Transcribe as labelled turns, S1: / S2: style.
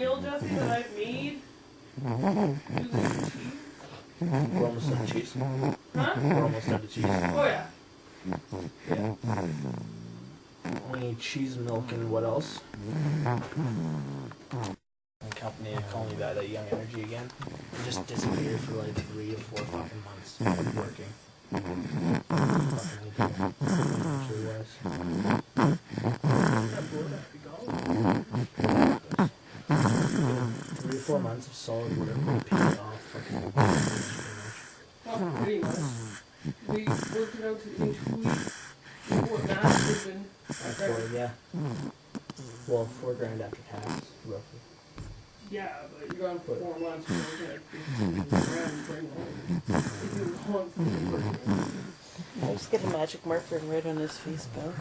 S1: meal, Jesse, that I've made using cheese?
S2: We're almost done to cheese.
S1: Huh?
S2: We're almost done to cheese.
S1: Oh, yeah.
S2: Yeah. We need cheese, milk, and what else? And company call me back that Young Energy again. And just disappeared for like 3 to 4 fucking months. Working. Fucking actually was.
S1: That board has to go.
S2: 3 to 4 months of solid work. We paid off fucking
S1: Well, pretty much. We worked it out in 2 weeks. Before that would have been...
S2: yeah. Well, $4,000 after tax, roughly.
S1: Yeah, but you're gone for 4 months. You're looking at $15,000 bring home. If you're gone for 4 months.
S3: I'll just get a magic marker and write on his face, Bill.